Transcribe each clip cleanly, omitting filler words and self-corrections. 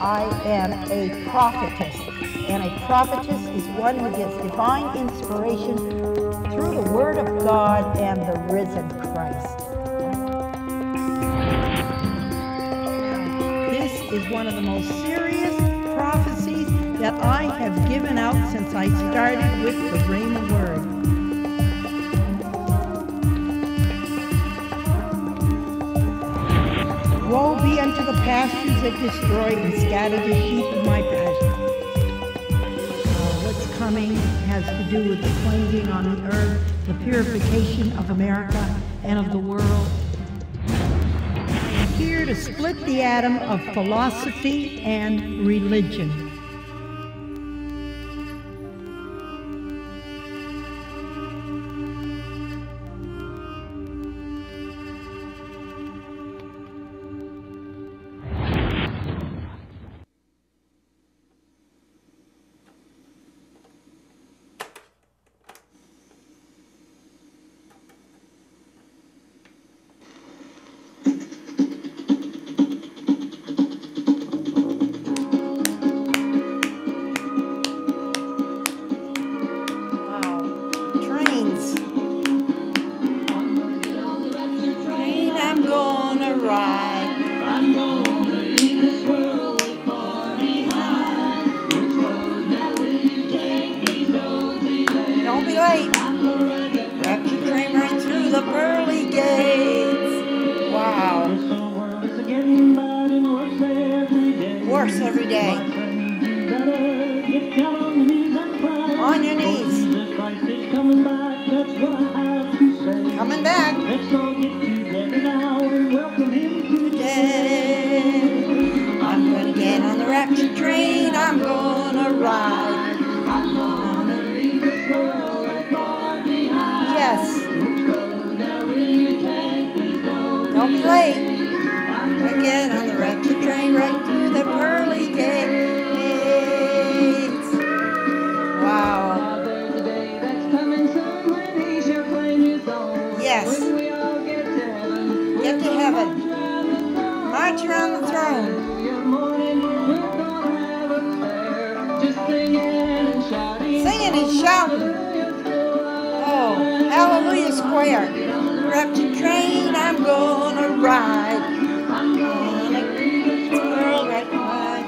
I am a prophetess. And a prophetess is one who gets divine inspiration through the Word of God and the risen Christ. This is one of the most serious prophecies that I have given out since I started with the Rhema Word. Woe be unto the pastures that destroy and scatter the sheep of my pasture. What's coming has to do with the cleansing on the earth, the purification of America and of the world. I'm here to split the atom of philosophy and religion. Worse every day. On your knees. Coming back. Today, I'm going to get on the rapture train. I'm going to ride. Yes. Don't be late. I get on the rapture train right through the pearly gates. Wow. Yes. Get to heaven. March around the throne. Singing and shouting. Oh, Hallelujah Square. Rapture train, I'm gonna ride. I'm gonna get the world right wide.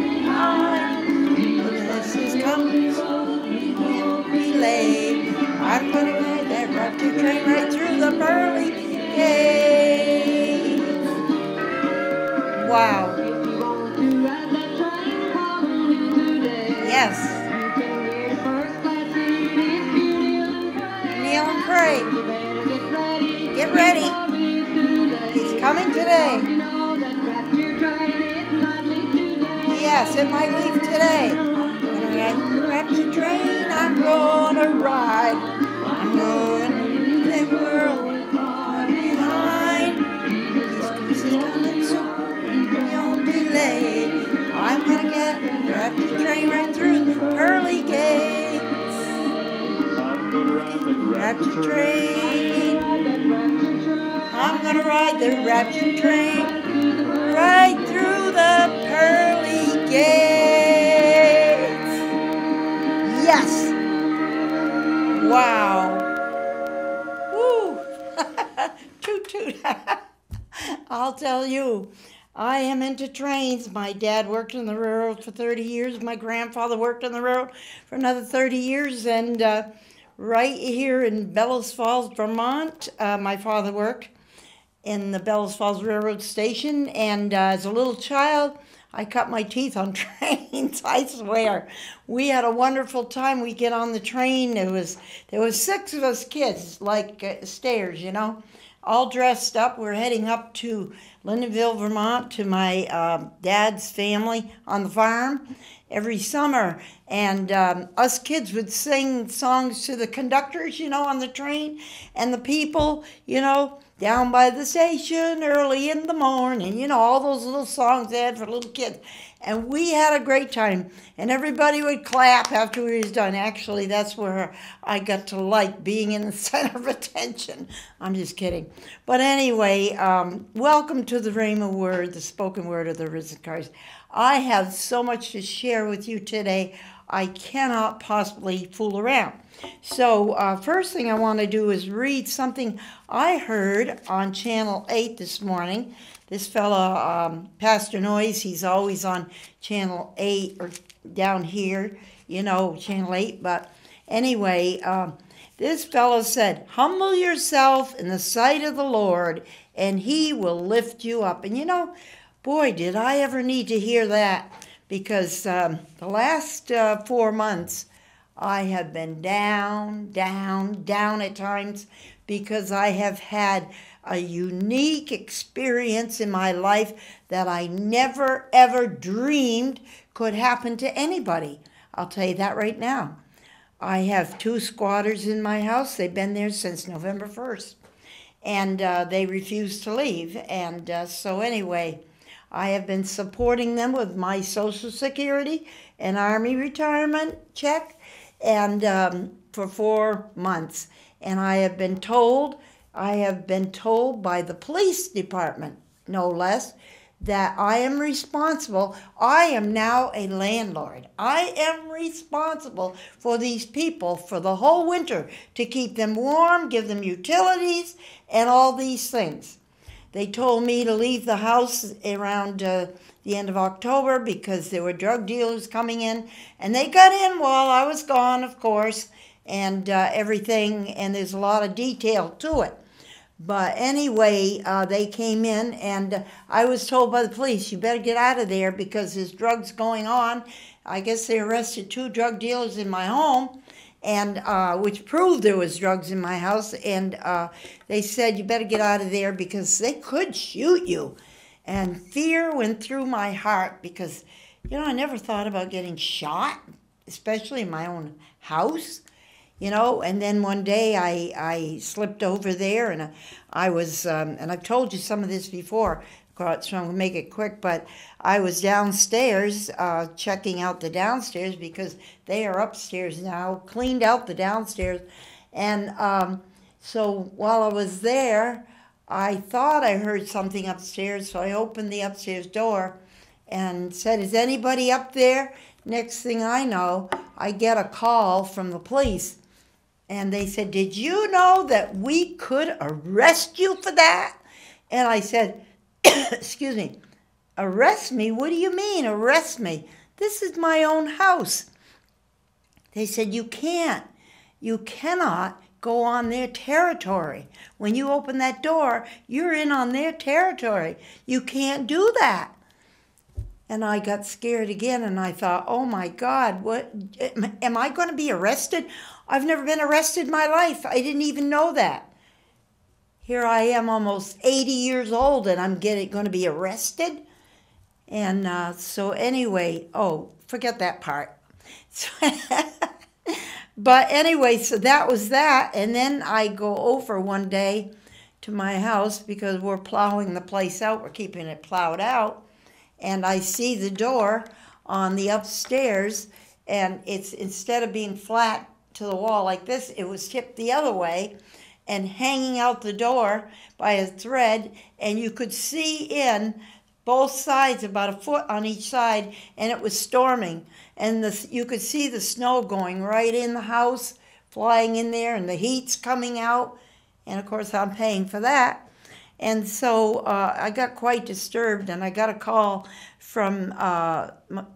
This is coming, so we won't be late. I'm gonna ride that rapture train right through the pearly gates. Wow. Yes. Kneel and pray. Get ready. He's coming today. Yes, it might leave today. Rapture train, I'm gonna ride. I'm going to leave the world behind. He's coming soon, don't be late. I'm gonna get the rapture train right through the pearly gates. Rapture train. I'm gonna ride the rapture train right through the pearly gates. Yes. Wow. Woo. Toot toot. I'll tell you, I am into trains. My dad worked on the railroad for 30 years. My grandfather worked on the railroad for another 30 years. And right here in Bellows Falls, Vermont, my father worked in the Bellows Falls Railroad Station, and as a little child, I cut my teeth on trains, I swear. We had a wonderful time. We get on the train. There was 6 of us kids, like stairs, you know, all dressed up. We're heading up to Lindenville, Vermont, to my dad's family on the farm every summer. And us kids would sing songs to the conductors, you know, on the train. And the people, you know, down by the station early in the morning. You know, all those little songs they had for little kids. And we had a great time. And everybody would clap after we was done. Actually, that's where I got to like being in the center of attention. I'm just kidding. But anyway, welcome to the Rhema Word, the spoken word of the risen Christ. I have so much to share with you today. I cannot possibly fool around. So first thing I want to do is read something I heard on Channel 8 this morning. This fella, Pastor Noyes, he's always on Channel 8 or down here, you know, Channel 8. But anyway, this fellow said, humble yourself in the sight of the Lord, and he will lift you up. And you know, boy, did I ever need to hear that, because the last 4 months, I have been down at times, because I have had a unique experience in my life that I never, ever dreamed could happen to anybody. I'll tell you that right now. I have 2 squatters in my house. They've been there since November 1st, and they refuse to leave. And so anyway, I have been supporting them with my Social Security and Army retirement check, and for 4 months. And I have been told by the police department, no less, that I am responsible. I am now a landlord. I am responsible for these people for the whole winter, to keep them warm, give them utilities, and all these things. They told me to leave the house around the end of October because there were drug dealers coming in, and they got in while I was gone, of course, and everything, and there's a lot of detail to it. But anyway, they came in, and I was told by the police, you better get out of there because there's drugs going on. I guess they arrested 2 drug dealers in my home, and which proved there was drugs in my house, and they said, you better get out of there because they could shoot you. And fear went through my heart because, you know, I never thought about getting shot, especially in my own house. You know, and then one day I slipped over there, and I was, and I've told you some of this before, so I'm going to make it quick, but I was downstairs checking out the downstairs because they are upstairs now, cleaned out the downstairs. And so while I was there, I thought I heard something upstairs, so I opened the upstairs door and said, is anybody up there? Next thing I know, I get a call from the police. And they said, did you know that we could arrest you for that? And I said, excuse me, arrest me? What do you mean, arrest me? This is my own house. They said, you can't. You cannot go on their territory. When you open that door, you're in on their territory. You can't do that. And I got scared again, and I thought, oh my God, what, am I going to be arrested? I've never been arrested in my life. I didn't even know that. Here I am, almost 80 years old, and I'm going to be arrested. And so anyway, oh, forget that part. But anyway, so that was that. And then I go over one day to my house because we're plowing the place out. We're keeping it plowed out. And I see the door on the upstairs, and it's, instead of being flat to the wall like this, it was tipped the other way and hanging out the door by a thread, and you could see in both sides, about a foot on each side, and it was storming. And you could see the snow going right in the house, flying in there, and the heat's coming out. And of course, I'm paying for that. And so I got quite disturbed, and I got a call from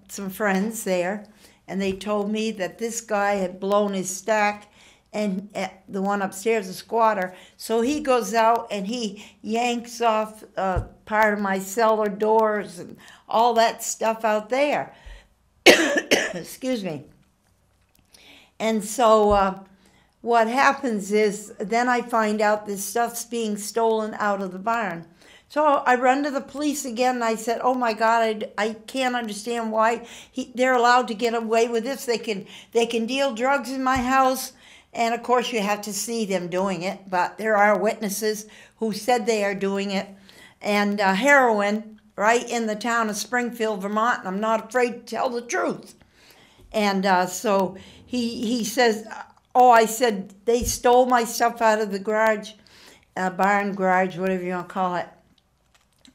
some friends there, and they told me that this guy had blown his stack, and the one upstairs, the squatter. So he goes out and he yanks off part of my cellar doors and all that stuff out there. Excuse me. And so what happens is, then I find out this stuff's being stolen out of the barn. So I run to the police again, and I said, oh my God, I can't understand why they're allowed to get away with this. They can deal drugs in my house, And of course, you have to see them doing it, but there are witnesses who said they are doing it. And heroin, right in the town of Springfield, Vermont, and I'm not afraid to tell the truth. And so he says, oh, I said, they stole my stuff out of the garage, barn garage, whatever you want to call it.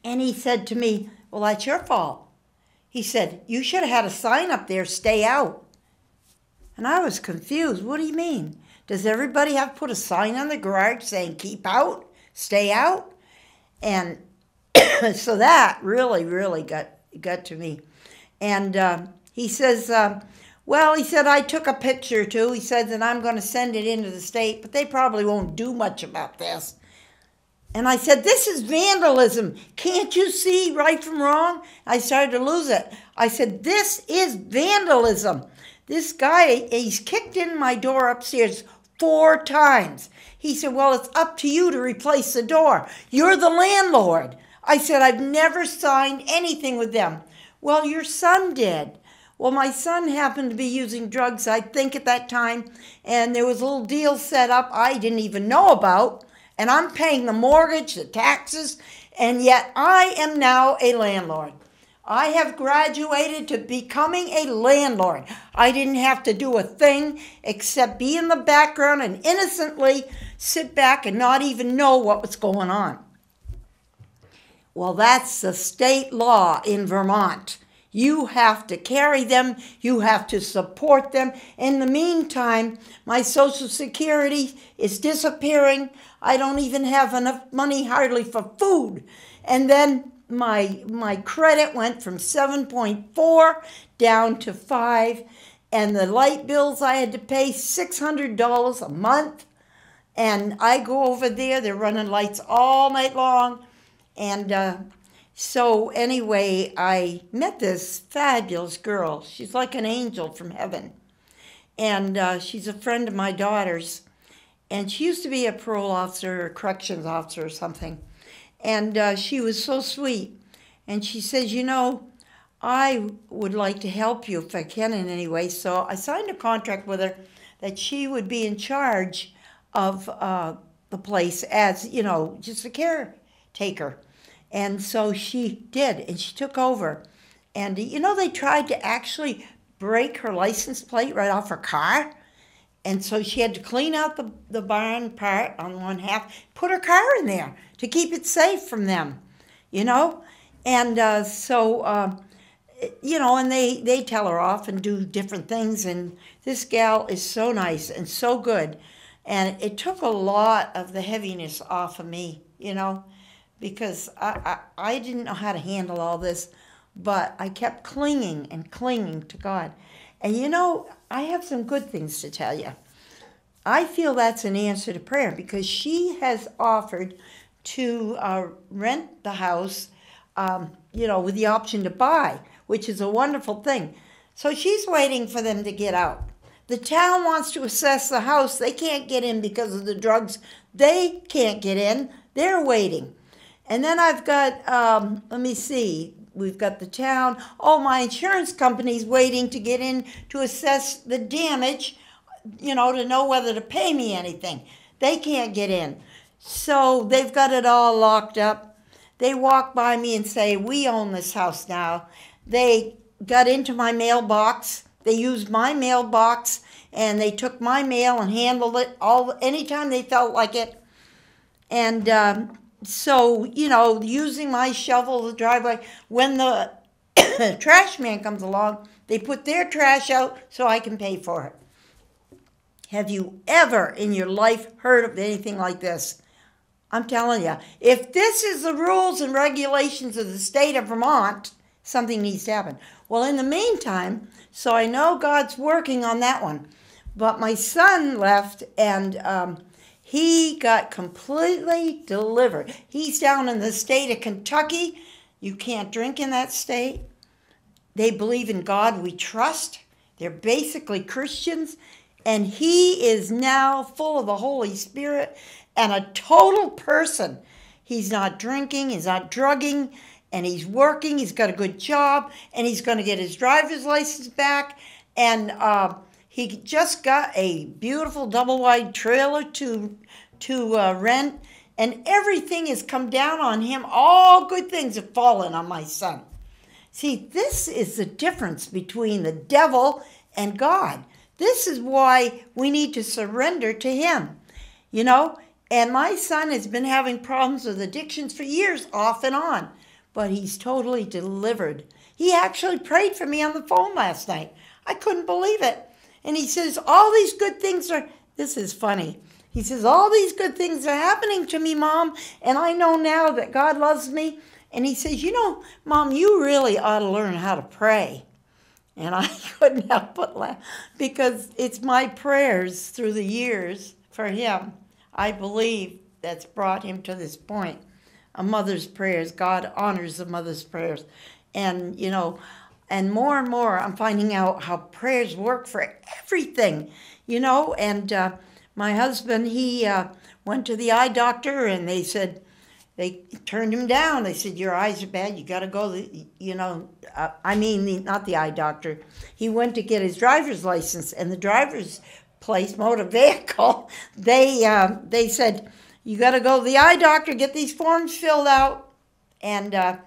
And he said to me, well, that's your fault. He said, you should have had a sign up there, stay out. And I was confused. What do you mean? Does everybody have to put a sign on the garage saying keep out, stay out? And so that really got to me. And he says, well, he said, I took a picture too. He said that I'm going to send it into the state, but they probably won't do much about this. And I said, this is vandalism. Can't you see right from wrong? I started to lose it. I said, this is vandalism. This guy, he's kicked in my door upstairs 4 times. He said, well, it's up to you to replace the door. You're the landlord. I said, I've never signed anything with them. Well, your son did. Well, my son happened to be using drugs, I think, at that time, and there was a little deal set up I didn't even know about, and I'm paying the mortgage, the taxes, and yet I am now a landlord. I have graduated to becoming a landlord. I didn't have to do a thing except be in the background and innocently sit back and not even know what was going on. Well, that's the state law in Vermont. You have to carry them. You have to support them. In the meantime, my Social Security is disappearing. I don't even have enough money hardly for food. And then my credit went from 7.4 down to 5. And the light bills, I had to pay $600 a month. And I go over there. They're running lights all night long. And so anyway, I met this fabulous girl. She's like an angel from heaven. And she's a friend of my daughter's. And she used to be a parole officer or a corrections officer or something. And she was so sweet. And she says, you know, I would like to help you if I can in any way. So I signed a contract with her that she would be in charge of the place as, you know, just a caretaker. And so she did, and she took over. And, you know, they tried to actually break her license plate right off her car. And so she had to clean out the barn part on one half, put her car in there to keep it safe from them, you know. And you know, and they tell her off and do different things. And this gal is so nice and so good. And it took a lot of the heaviness off of me, you know, because I didn't know how to handle all this, but I kept clinging and clinging to God. And you know, I have some good things to tell you. I feel that's an answer to prayer because she has offered to rent the house, you know, with the option to buy, which is a wonderful thing. So she's waiting for them to get out. The town wants to assess the house. They can't get in because of the drugs. They can't get in. They're waiting. And then I've got, let me see, we've got the town. Oh, my insurance company's waiting to get in to assess the damage, you know, to know whether to pay me anything. They can't get in. So they've got it all locked up. They walk by me and say, we own this house now. They got into my mailbox. They used my mailbox, and they took my mail and handled it anytime they felt like it. And so, you know, using my shovel, the driveway, when the trash man comes along, they put their trash out so I can pay for it. Have you ever in your life heard of anything like this? I'm telling you, if this is the rules and regulations of the state of Vermont, something needs to happen. Well, in the meantime, so I know God's working on that one. But my son left, and he got completely delivered. He's down in the state of Kentucky. You can't drink in that state. They believe in God we trust. They're basically Christians. And he is now full of the Holy Spirit and a total person. He's not drinking, he's not drugging, and he's working. He's got a good job, and he's going to get his driver's license back. And He just got a beautiful double-wide trailer to rent, and everything has come down on him. All good things have fallen on my son. See, this is the difference between the devil and God. This is why we need to surrender to him, you know. And my son has been having problems with addictions for years, off and on, but he's totally delivered. He actually prayed for me on the phone last night. I couldn't believe it. And he says, all these good things are, this is funny. He says, all these good things are happening to me, Mom, and I know now that God loves me. And he says, you know, Mom, you really ought to learn how to pray. And I couldn't help but laugh because it's my prayers through the years for him, I believe, that's brought him to this point. A mother's prayers, God honors the mother's prayers. And, you know, and more I'm finding out how prayers work for everything, you know. And my husband, he went to the eye doctor, and they said, they turned him down. They said, your eyes are bad. You got to go, you know, not the eye doctor. He went to get his driver's license, and the driver's place, motor vehicle, they said, you got to go to the eye doctor, get these forms filled out, and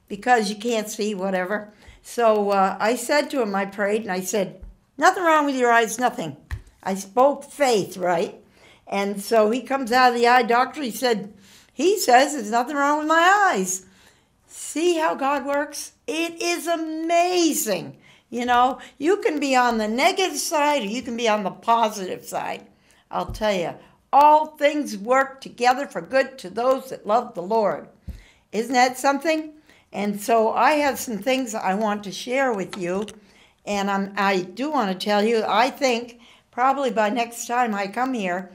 because you can't see, whatever. So I said to him, I prayed, and I said, nothing wrong with your eyes, nothing. I spoke faith, right? And so he comes out of the eye doctor. He says there's nothing wrong with my eyes. See how God works? It is amazing. You know, you can be on the negative side or you can be on the positive side. I'll tell you, all things work together for good to those that love the Lord. Isn't that something? And so I have some things I want to share with you. And I do want to tell you, I think probably by next time I come here,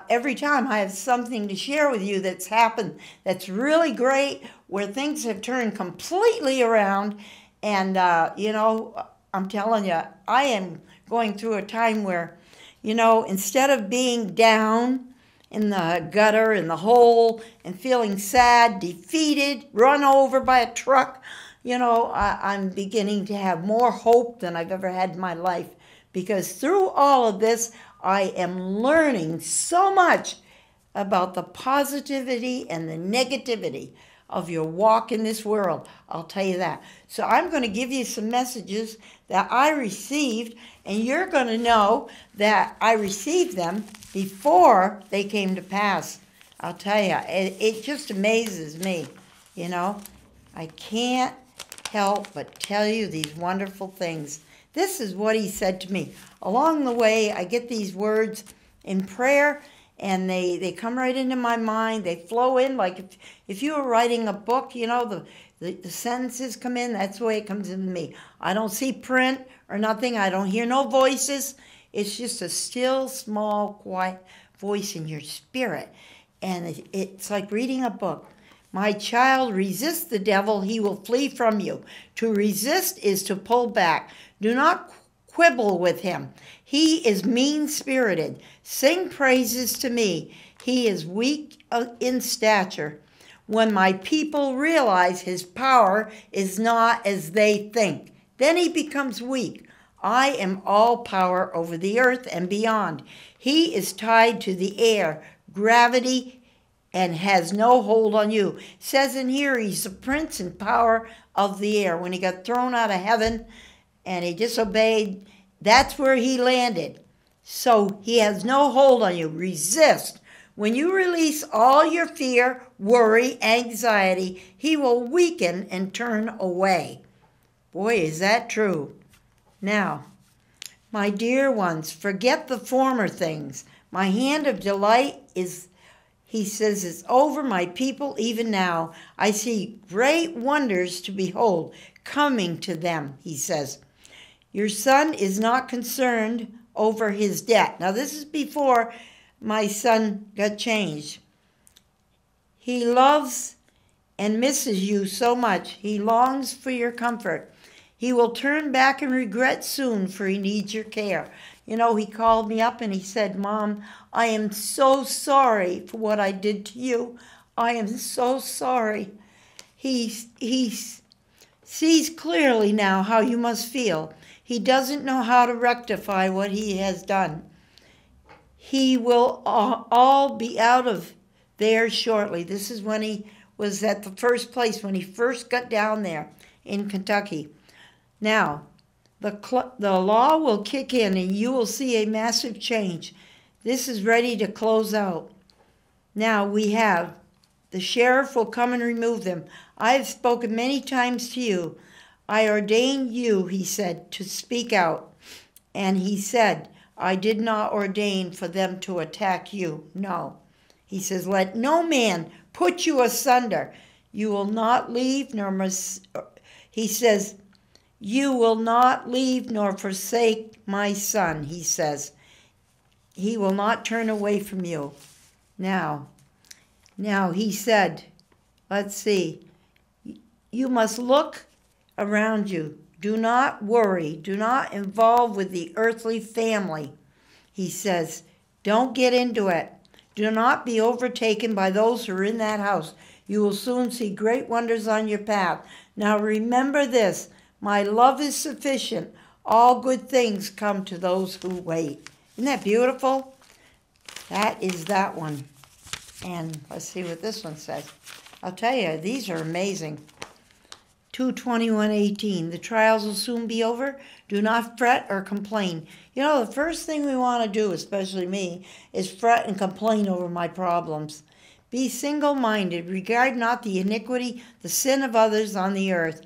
every time I have something to share with you that's happened that's really great, where things have turned completely around. And, you know, I'm telling you, I am going through a time where, you know, instead of being down in the gutter, in the hole, and feeling sad, defeated, run over by a truck, you know, I'm beginning to have more hope than I've ever had in my life. Because through all of this, I am learning so much about the positivity and the negativity of your walk in this world. I'll tell you that. So I'm going to give you some messages that I received, and you're going to know that I received them before they came to pass. I'll tell you, it just amazes me, you know. I can't help but tell you these wonderful things. This is what he said to me. Along the way, I get these words in prayer, and they come right into my mind. They flow in like if you were writing a book, you know, the sentences come in. That's the way it comes into me. I don't see print or nothing. I don't hear no voices. It's just a still, small, quiet voice in your spirit. And it's like reading a book. My child, resist the devil, he will flee from you. To resist is to pull back. Do not quibble with him. He is mean-spirited. Sing praises to me. He is weak in stature. When my people realize his power is not as they think, then he becomes weak. I am all power over the earth and beyond. He is tied to the air, gravity, and has no hold on you. It says in here he's the prince and power of the air. When he got thrown out of heaven and he disobeyed, that's where he landed. So he has no hold on you. Resist. When you release all your fear, worry, anxiety, he will weaken and turn away. Boy, is that true. Now, my dear ones, forget the former things. My hand of delight is, he says, is over my people even now. I see great wonders to behold coming to them, he says. Your son is not concerned over his debt. Now, this is before my son got changed. He loves and misses you so much. He longs for your comfort. He will turn back and regret soon, for he needs your care. You know, he called me up and he said, Mom, I am so sorry for what I did to you. I am so sorry. He sees clearly now how you must feel. He doesn't know how to rectify what he has done. He will all be out of there shortly. This is when he was at the first place, when he first got down there in Kentucky. Now, the law will kick in and you will see a massive change. This is ready to close out. Now we have the sheriff will come and remove them. I have spoken many times to you. I ordained you, he said, to speak out. And he said, I did not ordain for them to attack you. No. He says, let no man put you asunder. You will not leave nor he says, you will not leave nor forsake my son, he says. He will not turn away from you. Now he said, let's see, you must look around you. Do not worry. Do not involve with the earthly family. He says, don't get into it. Do not be overtaken by those who are in that house. You will soon see great wonders on your path. Now remember this, my love is sufficient. All good things come to those who wait. Isn't that beautiful? That is that one. And let's see what this one says. I'll tell you, these are amazing. 2:21:18. The trials will soon be over. Do not fret or complain. You know, the first thing we want to do, especially me, is fret and complain over my problems. Be single-minded. Regard not the iniquity, the sin of others on the earth.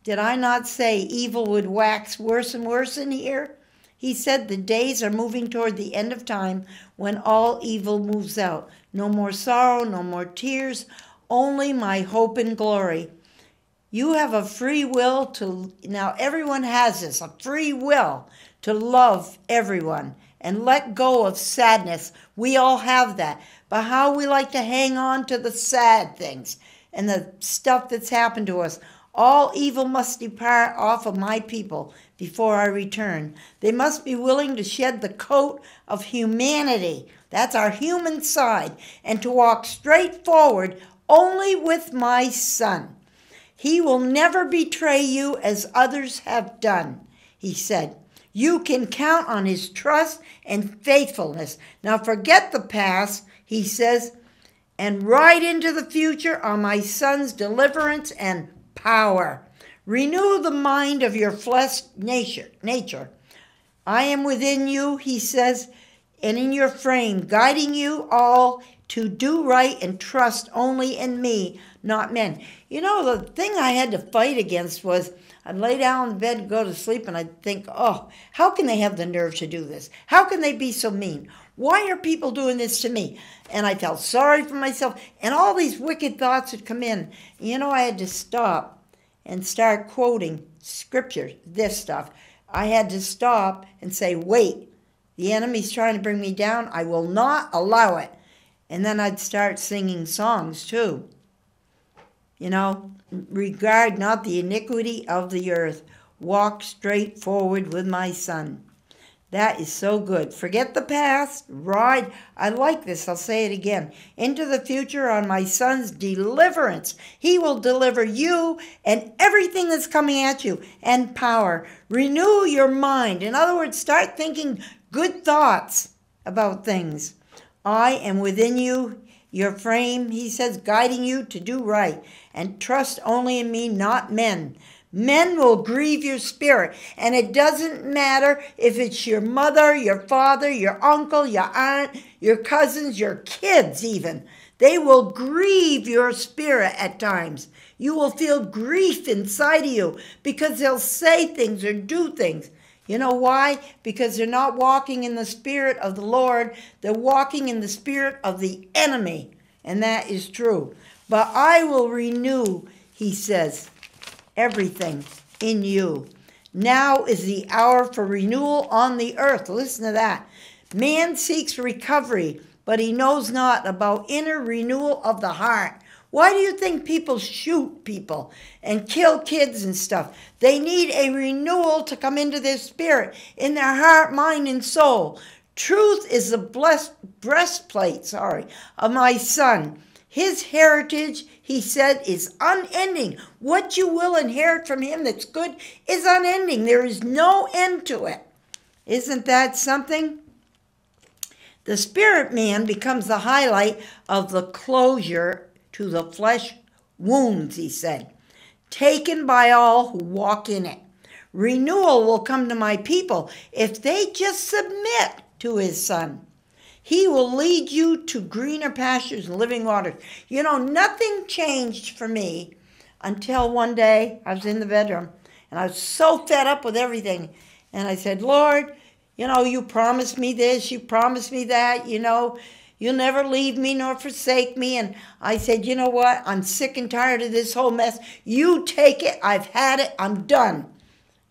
Did I not say evil would wax worse and worse in here? He said the days are moving toward the end of time when all evil moves out. No more sorrow, no more tears, only my hope and glory. You have a free will to, now everyone has this, a free will to love everyone and let go of sadness. We all have that. But how we like to hang on to the sad things and the stuff that's happened to us. All evil must depart off of my people before I return. They must be willing to shed the coat of humanity. That's our human side. And to walk straight forward only with my son. He will never betray you as others have done, he said. You can count on his trust and faithfulness. Now forget the past, he says, and ride into the future on my son's deliverance and power. Renew the mind of your flesh nature. I am within you, he says, and in your frame, guiding you all to do right and trust only in me, not men. You know, the thing I had to fight against was I'd lay down in bed, go to sleep, and I'd think, oh, how can they have the nerve to do this? How can they be so mean? Why are people doing this to me? And I felt sorry for myself, and all these wicked thoughts would come in. You know, I had to stop and start quoting scripture, this stuff. I had to stop and say, wait, the enemy's trying to bring me down. I will not allow it. And then I'd start singing songs too. You know, regard not the iniquity of the earth. Walk straight forward with my son. That is so good. Forget the past. Ride. I like this. I'll say it again. Into the future on my son's deliverance. He will deliver you and everything that's coming at you and power. Renew your mind. In other words, start thinking good thoughts about things. I am within you, your frame, he says, guiding you to do right. And trust only in me, not men. Men will grieve your spirit. And it doesn't matter if it's your mother, your father, your uncle, your aunt, your cousins, your kids even. They will grieve your spirit at times. You will feel grief inside of you because they'll say things or do things. You know why? Because they're not walking in the spirit of the Lord. They're walking in the spirit of the enemy. And that is true. But I will renew, he says, everything in you. Now is the hour for renewal on the earth. Listen to that. Man seeks recovery, but he knows not about inner renewal of the heart. Why do you think people shoot people and kill kids and stuff? They need a renewal to come into their spirit, in their heart, mind, and soul. Truth is the breastplate, of my son. His heritage, he said, is unending. What you will inherit from him that's good is unending. There is no end to it. Isn't that something? The spirit man becomes the highlight of the closure to the flesh wounds, he said, taken by all who walk in it. Renewal will come to my people if they just submit to his son. He will lead you to greener pastures and living waters. You know, nothing changed for me until one day I was in the bedroom and I was so fed up with everything. And I said, Lord, you know, you promised me this, you promised me that, you know, you'll never leave me nor forsake me. And I said, you know what? I'm sick and tired of this whole mess. You take it. I've had it. I'm done.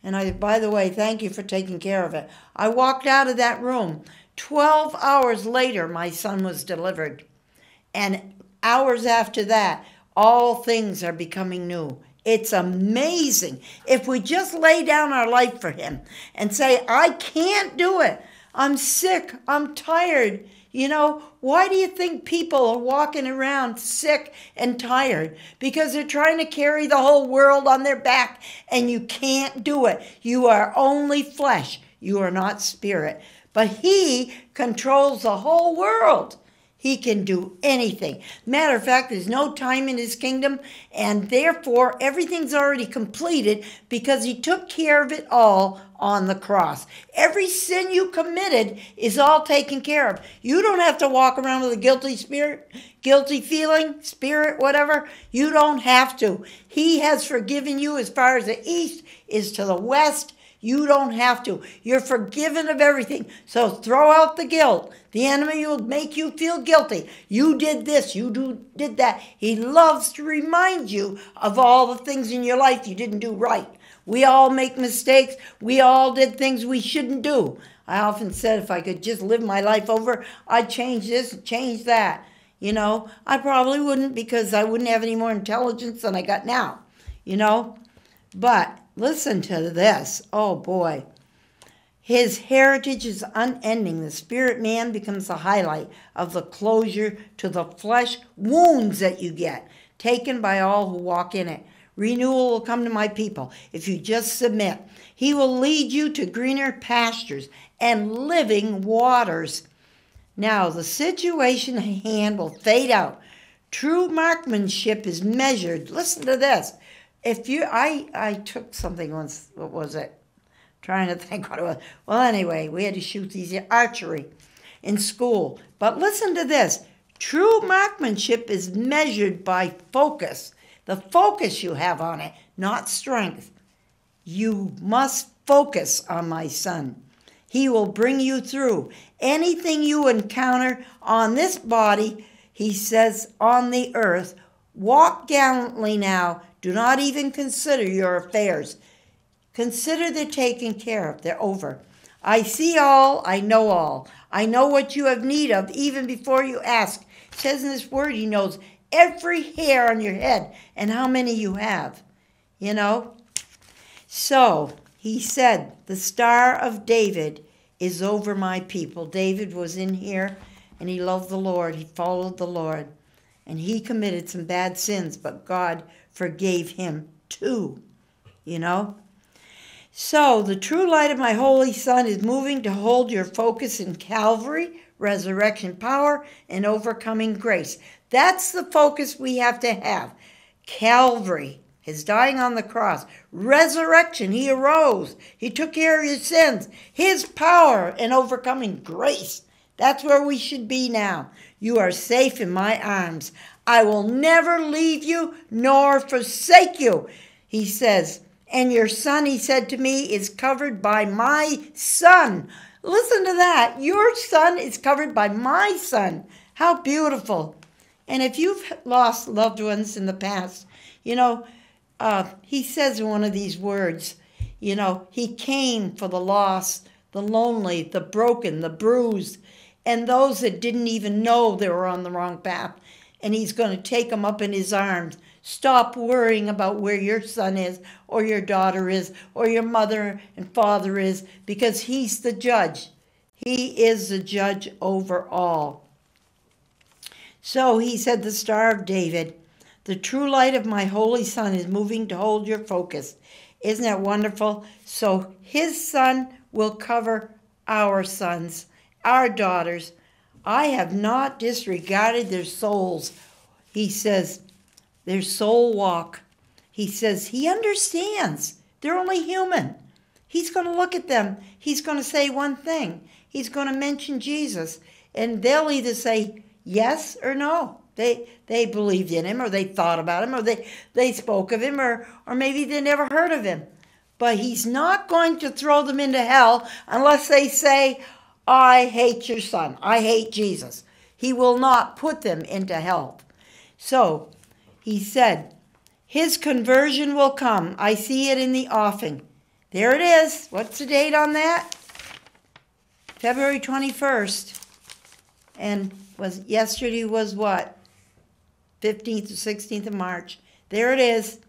And by the way, thank you for taking care of it. I walked out of that room. 12 hours later, my son was delivered. And hours after that, all things are becoming new. It's amazing. If we just lay down our life for him and say, I can't do it. I'm sick. I'm tired. You know, why do you think people are walking around sick and tired? Because they're trying to carry the whole world on their back, and you can't do it. You are only flesh. You are not spirit. But he controls the whole world. He can do anything. Matter of fact, there's no time in his kingdom, and therefore everything's already completed because he took care of it all on the cross. Every sin you committed is all taken care of. You don't have to walk around with a guilty spirit, guilty feeling, spirit, whatever. You don't have to. He has forgiven you as far as the east is to the west. You don't have to. You're forgiven of everything. So throw out the guilt. The enemy will make you feel guilty. You did this. You did that. He loves to remind you of all the things in your life you didn't do right. We all make mistakes. We all did things we shouldn't do. I often said if I could just live my life over, I'd change this and change that. You know, I probably wouldn't because I wouldn't have any more intelligence than I got now. You know, but listen to this. Oh, boy. His heritage is unending. The spirit man becomes the highlight of the closure to the flesh wounds that you get, taken by all who walk in it. Renewal will come to my people if you just submit. He will lead you to greener pastures and living waters. Now, the situation at hand will fade out. True marksmanship is measured. Listen to this. I took something once, what was it? Trying to think what it was. Well, anyway, we had to shoot these archery in school. But listen to this. True marksmanship is measured by focus. The focus you have on it, not strength. You must focus on my son. He will bring you through. Anything you encounter on this body, he says, on the earth, walk gallantly now. Do not even consider your affairs. Consider they're taken care of. They're over. I see all. I know all. I know what you have need of even before you ask. It says in this word, he knows every hair on your head and how many you have. You know? So, he said, the Star of David is over my people. David was in here and he loved the Lord. He followed the Lord. And he committed some bad sins, but God forgave him too. You know? So, the true light of my Holy Son is moving to hold your focus in Calvary, resurrection power, and overcoming grace. That's the focus we have to have. Calvary, his dying on the cross. Resurrection, he arose. He took care of your sins. His power and overcoming grace. That's where we should be now. You are safe in my arms. I will never leave you nor forsake you. He says, and your son, he said to me, is covered by my son. Listen to that. Your son is covered by my son. How beautiful. And if you've lost loved ones in the past, you know, he says in one of these words, you know, he came for the lost, the lonely, the broken, the bruised, and those that didn't even know they were on the wrong path. And he's going to take them up in his arms. Stop worrying about where your son is or your daughter is or your mother and father is, because he's the judge. He is the judge over all. So he said, the Star of David, The true light of my holy Son is moving to hold your focus. Isn't that wonderful? So his Son will cover our sons, our daughters. I have not disregarded their souls. He says, their soul walk. He says he understands. They're only human. He's going to look at them. He's going to say one thing. He's going to mention Jesus. And they'll either say yes or no. They believed in him, or they thought about him, or they spoke of him, or maybe they never heard of him. But he's not going to throw them into hell unless they say, I hate your Son. I hate Jesus. He will not put them into hell. So he said, his conversion will come. I see it in the offing. There it is. What's the date on that? February 21st. And yesterday was what? 15th or 16th of March. There it is.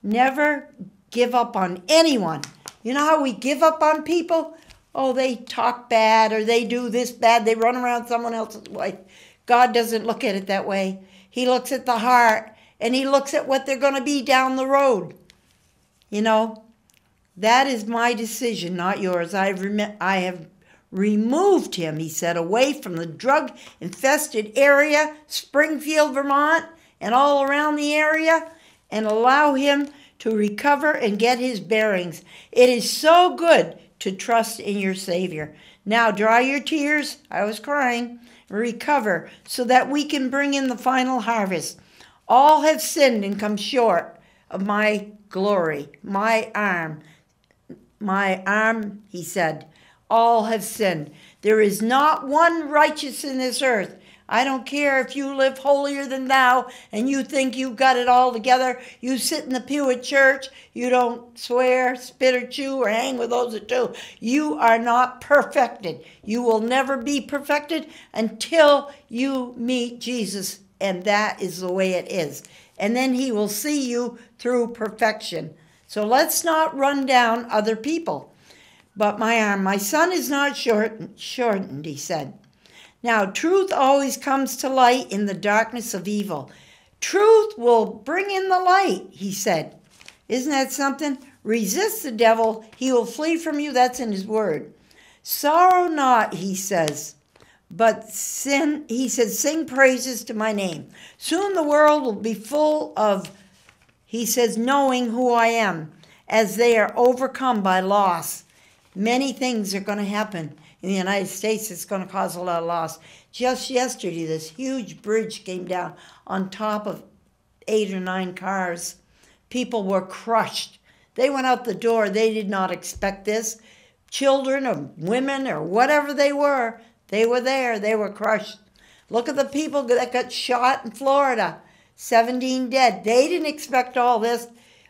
Never give up on anyone. You know how we give up on people? Oh, they talk bad, or they do this bad. They run around someone else's wife. God doesn't look at it that way. He looks at the heart, and he looks at what they're going to be down the road. You know, that is my decision, not yours. I have removed him, he said, away from the drug-infested area, Springfield, Vermont, and all around the area, and allow him to recover and get his bearings. It is so good to trust in your Savior. Now, dry your tears. I was crying. Recover so that we can bring in the final harvest. All have sinned and come short of my glory. My arm, he said. All have sinned. There is not one righteous in this earth. I don't care if you live holier than thou and you think you've got it all together. You sit in the pew at church. You don't swear, spit or chew, or hang with those that do. You are not perfected. You will never be perfected until you meet Jesus, and that is the way it is. And then he will see you through perfection. So let's not run down other people. But my arm, my Son is not shortened, he said. Now, truth always comes to light in the darkness of evil. Truth will bring in the light, he said. Isn't that something? Resist the devil, he will flee from you. That's in his word. Sorrow not, he says, but sing praises to my name. Soon the world will be full of, he says, knowing who I am, as they are overcome by loss. Many things are going to happen in the United States. It's going to cause a lot of loss. Just yesterday, this huge bridge came down on top of 8 or 9 cars. People were crushed. They went out the door. They did not expect this. Children or women or whatever they were there. They were crushed. Look at the people that got shot in Florida. 17 dead. They didn't expect all this.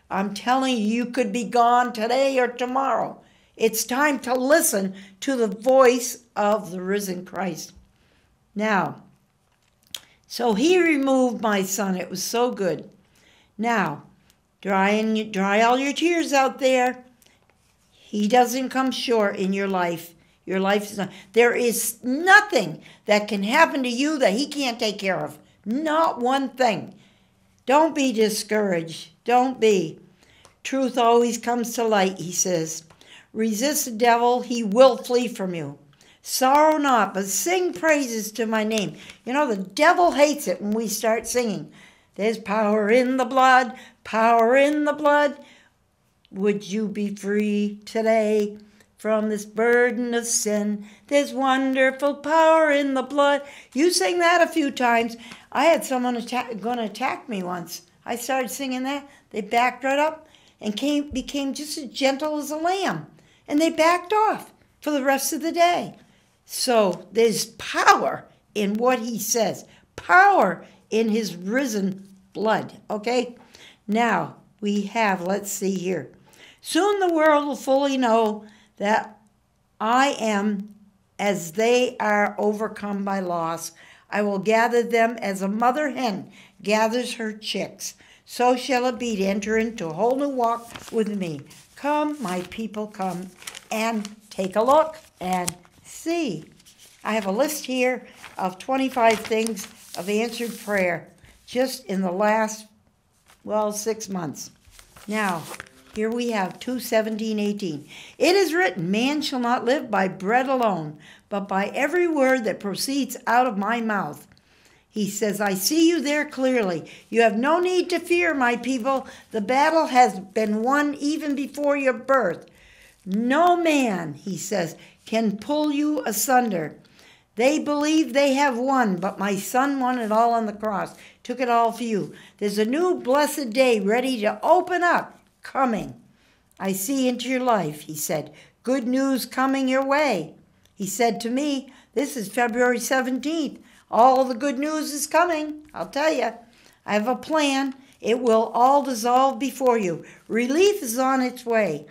I'm telling you, you could be gone today or tomorrow. It's time to listen to the voice of the risen Christ. Now, so he removed my son. It was so good. Now, dry all your tears out there. He doesn't come short in your life. Your life is not. There is nothing that can happen to you that he can't take care of. Not one thing. Don't be discouraged. Don't be. Truth always comes to light, he says. Resist the devil, he will flee from you. Sorrow not, but sing praises to my name. You know, the devil hates it when we start singing. There's power in the blood, power in the blood. Would you be free today from this burden of sin? There's wonderful power in the blood. You sing that a few times. I had someone going to attack me once. I started singing that. They backed right up and became just as gentle as a lamb. And they backed off for the rest of the day. So there's power in what he says. Power in his risen blood. Okay? Now, we have, let's see here. Soon the world will fully know that I am as they are overcome by loss. I will gather them as a mother hen gathers her chicks. So shall it be to enter into a whole new walk with me. Come, my people, come and take a look and see. I have a list here of 25 things of answered prayer just in the last, 6 months. Now, here we have 2:17-18. It is written, man shall not live by bread alone, but by every word that proceeds out of my mouth. He says, I see you there clearly. You have no need to fear, my people. The battle has been won even before your birth. No man, he says, can pull you asunder. They believe they have won, but my son won it all on the cross, took it all for you. There's a new blessed day ready to open up, coming. I see into your life, he said. Good news coming your way. He said to me, this is February 17th. All the good news is coming, I'll tell you. I have a plan. It will all dissolve before you. Relief is on its way.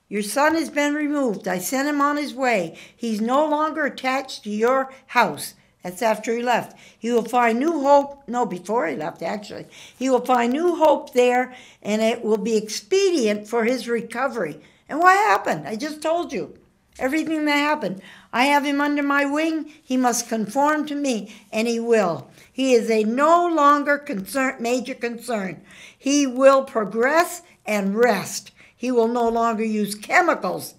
Your son has been removed. I sent him on his way. He's no longer attached to your house. That's after he left. He will find new hope. No, before he left, actually. He will find new hope there, and it will be expedient for his recovery. And what happened? I just told you. Everything that happened. I have him under my wing. He must conform to me, and he will. He is a no longer major concern. He will progress and rest. He will no longer use chemicals,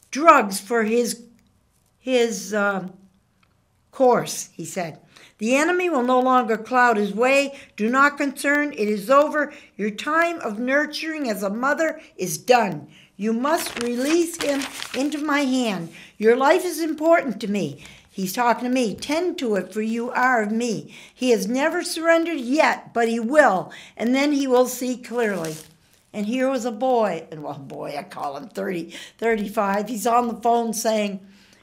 drugs for his course, he said. The enemy will no longer cloud his way. Do not concern. It is over. Your time of nurturing as a mother is done. You must release him into my hand. Your life is important to me. He's talking to me. Tend to it, for you are of me. He has never surrendered yet, but he will, and then he will see clearly. And here was a boy, and I call him 35. He's on the phone saying,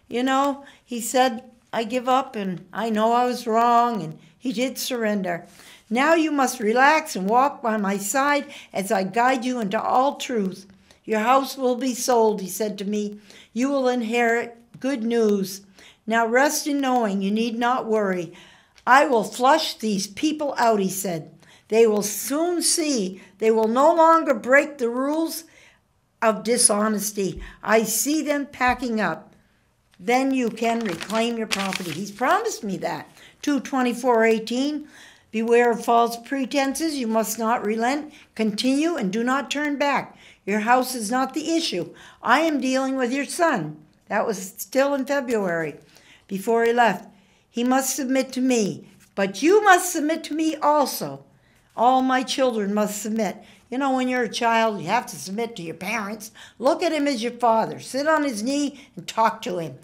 he said, I give up, and I know I was wrong, and he did surrender. Now you must relax and walk by my side as I guide you into all truth. Your house will be sold, he said to me. You will inherit good news. Now rest in knowing you need not worry. I will flush these people out, he said. They will soon see. They will no longer break the rules of dishonesty. I see them packing up. Then you can reclaim your property. He's promised me that. 2:24-18. Beware of false pretenses. You must not relent. Continue and do not turn back. Your house is not the issue. I am dealing with your son. That was still in February, before he left. He must submit to me, but you must submit to me also. All my children must submit. When you're a child, you have to submit to your parents. Look at him as your father. Sit on his knee and talk to him.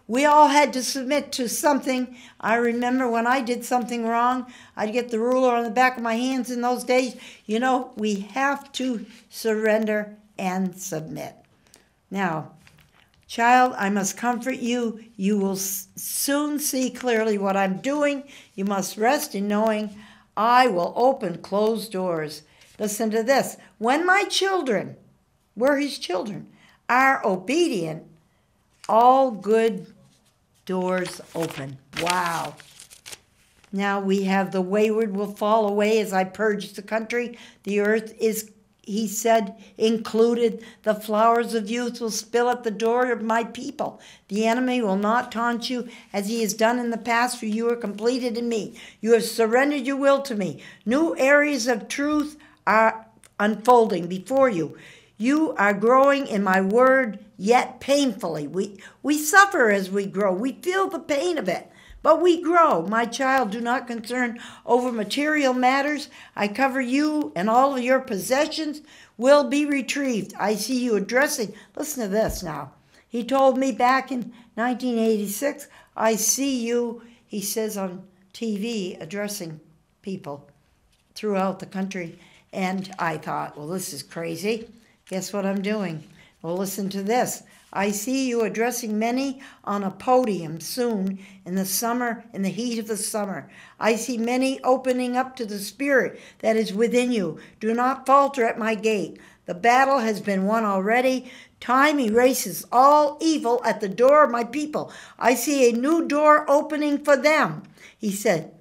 We all had to submit to something. I remember when I did something wrong, I'd get the ruler on the back of my hands in those days. We have to surrender and submit. Now, child, I must comfort you. You will soon see clearly what I'm doing. You must rest in knowing I will open closed doors. Listen to this. When my children, we're his children, are obedient, all good doors open. Wow. Now we have the wayward will fall away as I purge the country. The earth is, he said, included. The flowers of youth will spill at the door of my people. The enemy will not taunt you as he has done in the past, for you are completed in me. You have surrendered your will to me. New areas of truth are unfolding before you. You are growing in my word, yet painfully. We suffer as we grow. We feel the pain of it, but we grow. My child, do not concern over material matters. I cover you, and all of your possessions will be retrieved. I see you addressing. Listen to this now. He told me back in 1986, I see you, he says on TV, addressing people throughout the country. And I thought, well, this is crazy. Guess what I'm doing? Well, listen to this. I see you addressing many on a podium soon in the summer, in the heat of the summer. I see many opening up to the Spirit that is within you. Do not falter at my gate. The battle has been won already. Time erases all evil at the door of my people. I see a new door opening for them, he said.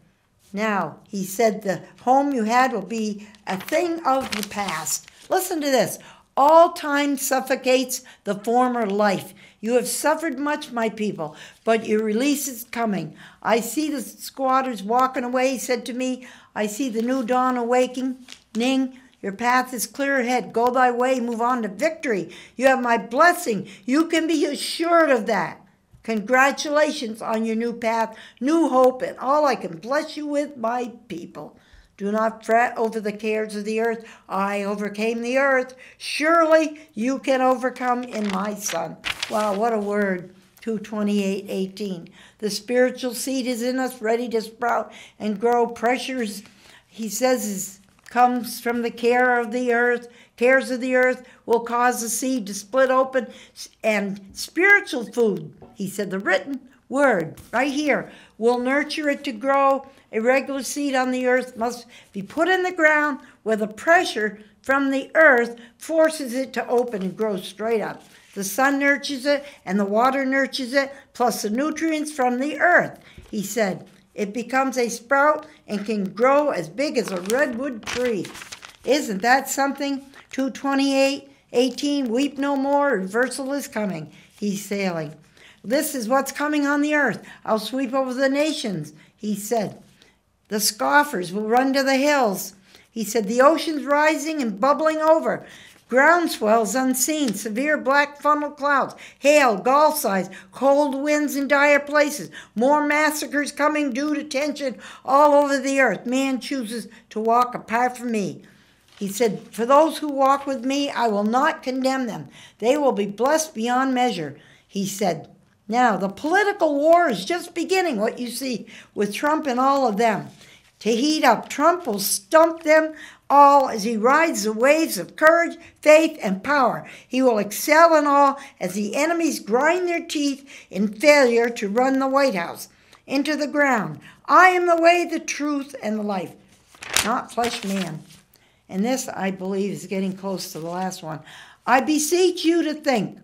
Now, he said the home you had will be a thing of the past. Listen to this. All time suffocates the former life. You have suffered much, my people, but your release is coming. I see the squatters walking away, he said to me. I see the new dawn awakening. Your path is clear ahead. Go thy way, move on to victory. You have my blessing. You can be assured of that. Congratulations on your new path, new hope, and all I can bless you with, my people. Do not fret over the cares of the earth. I overcame the earth. Surely you can overcome in my Son. Wow, what a word. 2:28:18. The spiritual seed is in us, ready to sprout and grow. Pressures, he says, comes from the cares of the earth will cause the seed to split open. And spiritual food, he said, the written word right here, will nurture it to grow. A regular seed on the earth must be put in the ground where the pressure from the earth forces it to open and grow straight up. The sun nurtures it and the water nurtures it, plus the nutrients from the earth. He said, it becomes a sprout and can grow as big as a redwood tree. Isn't that something? 2:28:18, weep no more, reversal is coming. He's sailing. This is what's coming on the earth. I'll sweep over the nations, he said. The scoffers will run to the hills. He said, the ocean's rising and bubbling over. Ground swells unseen, severe black funnel clouds, hail, gulf size, cold winds in dire places, more massacres coming due to tension all over the earth. Man chooses to walk apart from me. He said, for those who walk with me, I will not condemn them. They will be blessed beyond measure. He said, now the political war is just beginning, what you see with Trump and all of them. To heat up, Trump will stump them all as he rides the waves of courage, faith, and power. He will excel in all as the enemies grind their teeth in failure to run the White House into the ground. I am the way, the truth, and the life, not flesh man. And this, I believe, is getting close to the last one. I beseech you to think.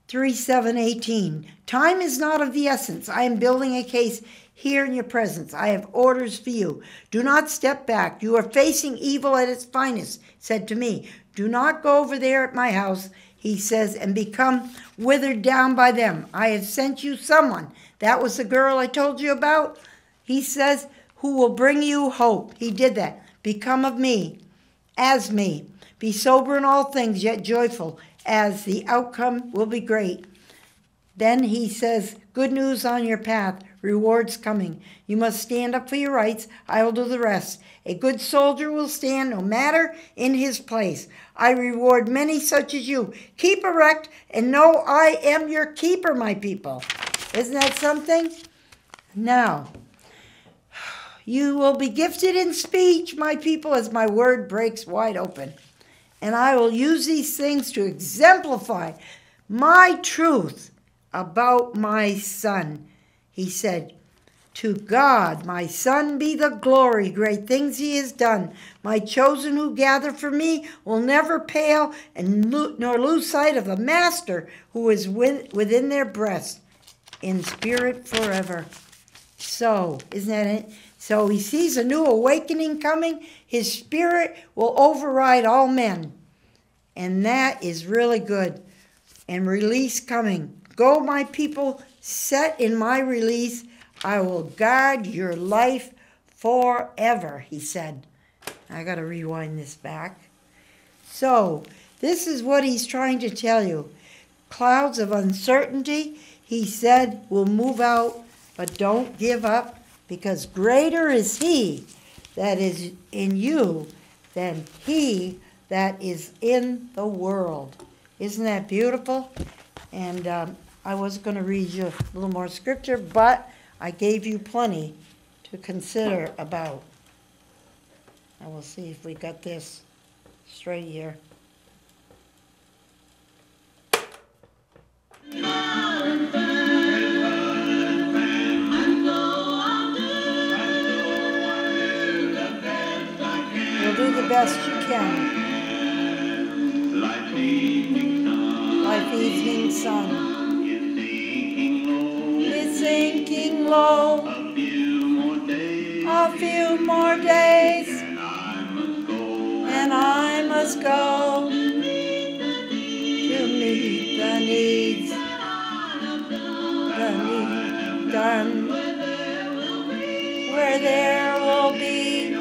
3:7:18. Time is not of the essence. I am building a case here in your presence. I have orders for you. Do not step back. You are facing evil at its finest, said to me. Do not go over there at my house, he says, and become withered down by them. I have sent you someone. That was the girl I told you about. He says, who will bring you hope. He did that. Become of me, as me. Be sober in all things, yet joyful, as the outcome will be great. Then he says, good news on your path, rewards coming. You must stand up for your rights. I will do the rest. A good soldier will stand no matter in his place. I reward many such as you. Keep erect and know I am your keeper, my people. Isn't that something? Now, you will be gifted in speech, my people, as my word breaks wide open. And I will use these things to exemplify my truth about my Son. He said, to God, my Son, be the glory, great things he has done. My chosen who gather for me will never pale nor lose sight of the Master who is within their breast in spirit forever. So, isn't that it? So he sees a new awakening coming. His spirit will override all men. And that is really good. And release coming. Go, my people, set in my release. I will guard your life forever, he said. I got to rewind this back. So, this is what he's trying to tell you. Clouds of uncertainty, he said, will move out, but don't give up, because greater is he that is in you than he that is in the world. Isn't that beautiful? And I was going to read you a little more scripture, but I gave you plenty to consider about. I will see if we got this straight here. You'll do the best you can. Like evening sun. It's sinking low. A few more days. And I must go to meet the needs done, where there will be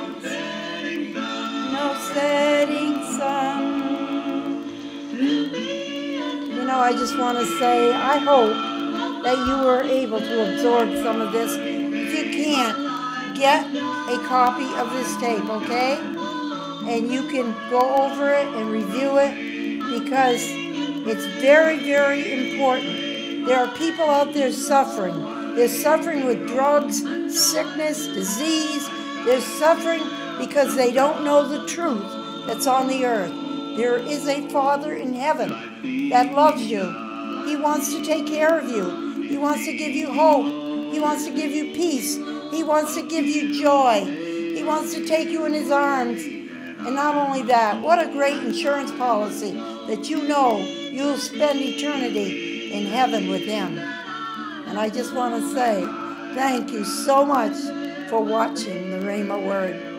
I just want to say, I hope that you were able to absorb some of this. If you can't, get a copy of this tape, okay? And you can go over it and review it, because it's very, very important. There are people out there suffering. They're suffering with drugs, sickness, disease. They're suffering because they don't know the truth that's on the earth. There is a Father in heaven that loves you. He wants to take care of you. He wants to give you hope. He wants to give you peace. He wants to give you joy. He wants to take you in his arms. And not only that, what a great insurance policy that you know you'll spend eternity in heaven with him. And I just want to say thank you so much for watching the Rhema Word.